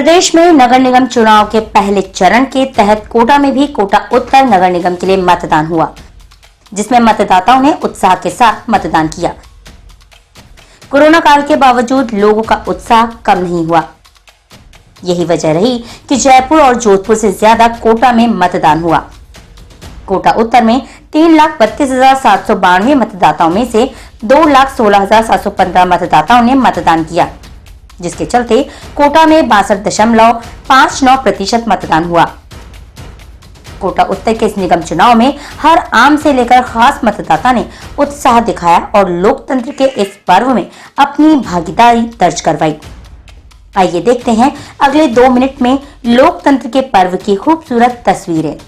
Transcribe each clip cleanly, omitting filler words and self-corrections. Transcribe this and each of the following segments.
प्रदेश में नगर निगम चुनाव के पहले चरण के तहत कोटा में भी कोटा उत्तर नगर निगम के लिए मतदान हुआ, जिसमें मतदाताओं ने उत्साह के साथ मतदान किया। कोरोना काल के बावजूद लोगों का उत्साह कम नहीं हुआ। यही वजह रही कि जयपुर और जोधपुर से ज्यादा कोटा में मतदान हुआ। कोटा उत्तर में 3,32,792 मतदाताओं में से 2,16,715 मतदाताओं ने मतदान किया, जिसके चलते कोटा में 62.59% मतदान हुआ। कोटा उत्तर के इस निगम चुनाव में हर आम से लेकर खास मतदाता ने उत्साह दिखाया और लोकतंत्र के इस पर्व में अपनी भागीदारी दर्ज करवाई। आइए देखते हैं अगले 2 मिनट में लोकतंत्र के पर्व की खूबसूरत तस्वीरें।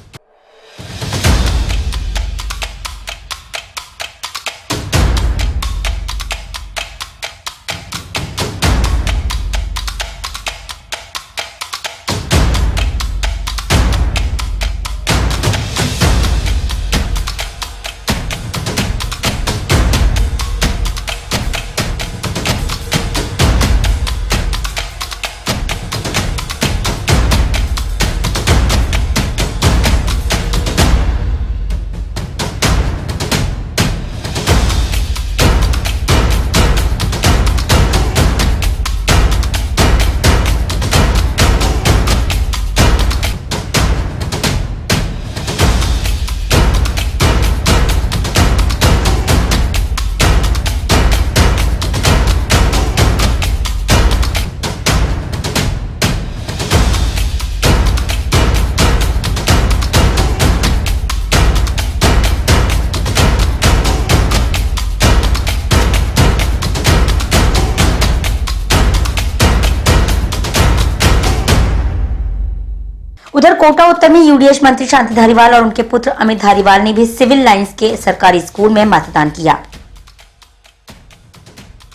उधर कोटा उत्तर में यूडीएच मंत्री शांति धारीवाल और उनके पुत्र अमित धारीवाल ने भी सिविल लाइंस के सरकारी स्कूल में मतदान किया।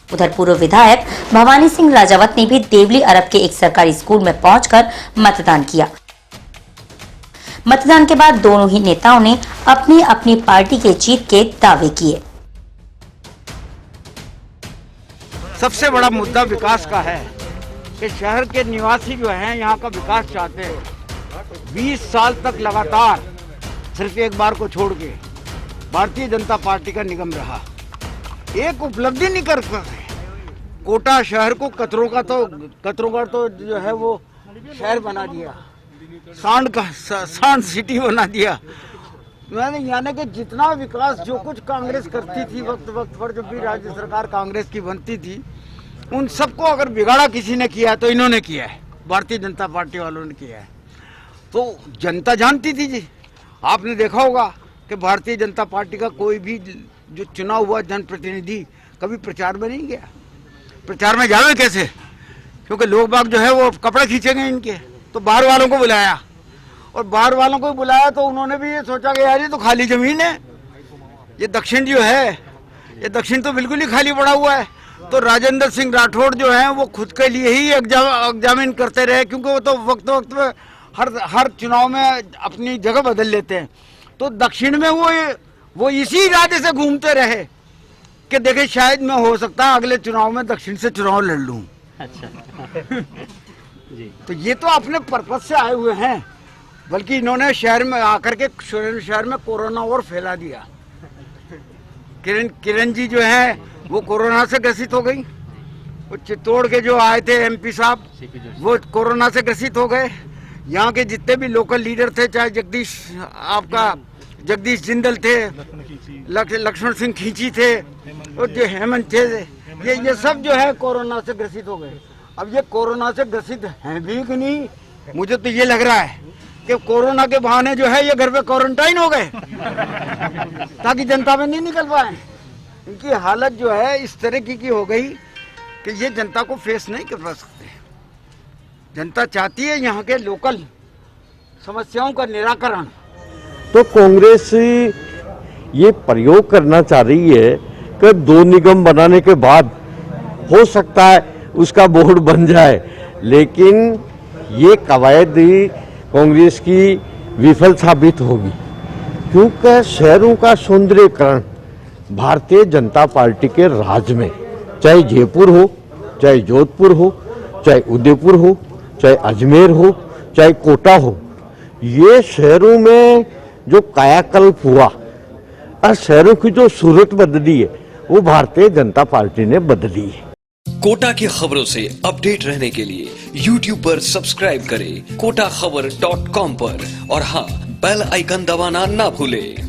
उधर पूर्व विधायक भवानी सिंह राजावत ने भी देवली अरब के एक सरकारी स्कूल में पहुंचकर मतदान किया। मतदान के बाद दोनों ही नेताओं ने अपनी अपनी पार्टी के जीत के दावे किए। सबसे बड़ा मुद्दा विकास का है कि शहर के निवासी जो हैं यहाँ का विकास चाहते हैं। 20 साल तक लगातार सिर्फ एक बार को छोड़ के भारतीय जनता पार्टी का निगम रहा, एक उपलब्धि नहीं कर पाए। कोटा शहर को कचरों का तो जो है वो शहर बना दिया, सांड सिटी बना दिया। यानी कि जितना विकास जो कुछ कांग्रेस करती थी वक्त पर, जब भी राज्य सरकार कांग्रेस की बनती थी, उन सबको अगर बिगाड़ा किसी ने किया है तो इन्होंने किया है, भारतीय जनता पार्टी वालों ने किया है। तो जनता जानती थी जी, आपने देखा होगा कि भारतीय जनता पार्टी का कोई भी जो चुनाव हुआ जनप्रतिनिधि कभी प्रचार में नहीं गया। प्रचार में जावे कैसे, क्योंकि लोग बाग जो है वो कपड़े खींचेंगे इनके, तो बाहर वालों को बुलाया, और बाहर वालों को बुलाया तो उन्होंने भी ये सोचा कि यार ये तो खाली जमीन है, ये दक्षिण जो है ये दक्षिण तो बिल्कुल ही खाली पड़ा हुआ है। तो राजेंद्र सिंह राठौड़ जो है वो खुद के लिए ही एग्जामिन करते रहे, क्योंकि वो तो वक्त पे हर चुनाव में अपनी जगह बदल लेते हैं। तो दक्षिण में वो इसी इरादे से घूमते रहे कि देखे शायद मैं हो सकता है अगले चुनाव में दक्षिण से चुनाव लड़ लूं। अच्छा जी। तो ये तो अपने पर्पज से आए हुए हैं, बल्कि इन्होंने शहर में आकर के शहर में कोरोना और फैला दिया। किरण जी जो है वो कोरोना से ग्रसित हो गई, वो चित्तौड़ के जो आए थे एमपी साहब वो कोरोना से ग्रसित हो गए। यहाँ के जितने भी लोकल लीडर थे, चाहे जगदीश जिंदल थे, लक्ष्मण सिंह खींची थे, और जो हेमंत थे, ये सब जो है कोरोना से ग्रसित हो गए। अब ये कोरोना से ग्रसित हैं भी कि नहीं, मुझे तो ये लग रहा है कि कोरोना के बहाने जो है ये घर पे क्वारंटाइन हो गए ताकि जनता में नहीं निकल पाए। इनकी हालत जो है इस तरह की हो गई कि ये जनता को फेस नहीं कर सकते। जनता चाहती है यहाँ के लोकल समस्याओं का निराकरण। तो कांग्रेस ये प्रयोग करना चाह रही है कि 2 निगम बनाने के बाद हो सकता है उसका बोर्ड बन जाए, लेकिन ये कवायद कांग्रेस की विफल साबित होगी, क्योंकि शहरों का सौंदर्यीकरण भारतीय जनता पार्टी के राज में, चाहे जयपुर हो, चाहे जोधपुर हो, चाहे उदयपुर हो, चाहे अजमेर हो, चाहे कोटा हो, ये शहरों में जो कायाकल्प हुआ और शहरों की जो सूरत बदली है वो भारतीय जनता पार्टी ने बदली है। कोटा की खबरों से अपडेट रहने के लिए YouTube पर सब्सक्राइब करें kotakhbar.com पर और हाँ, बेल आइकन दबाना ना भूलें।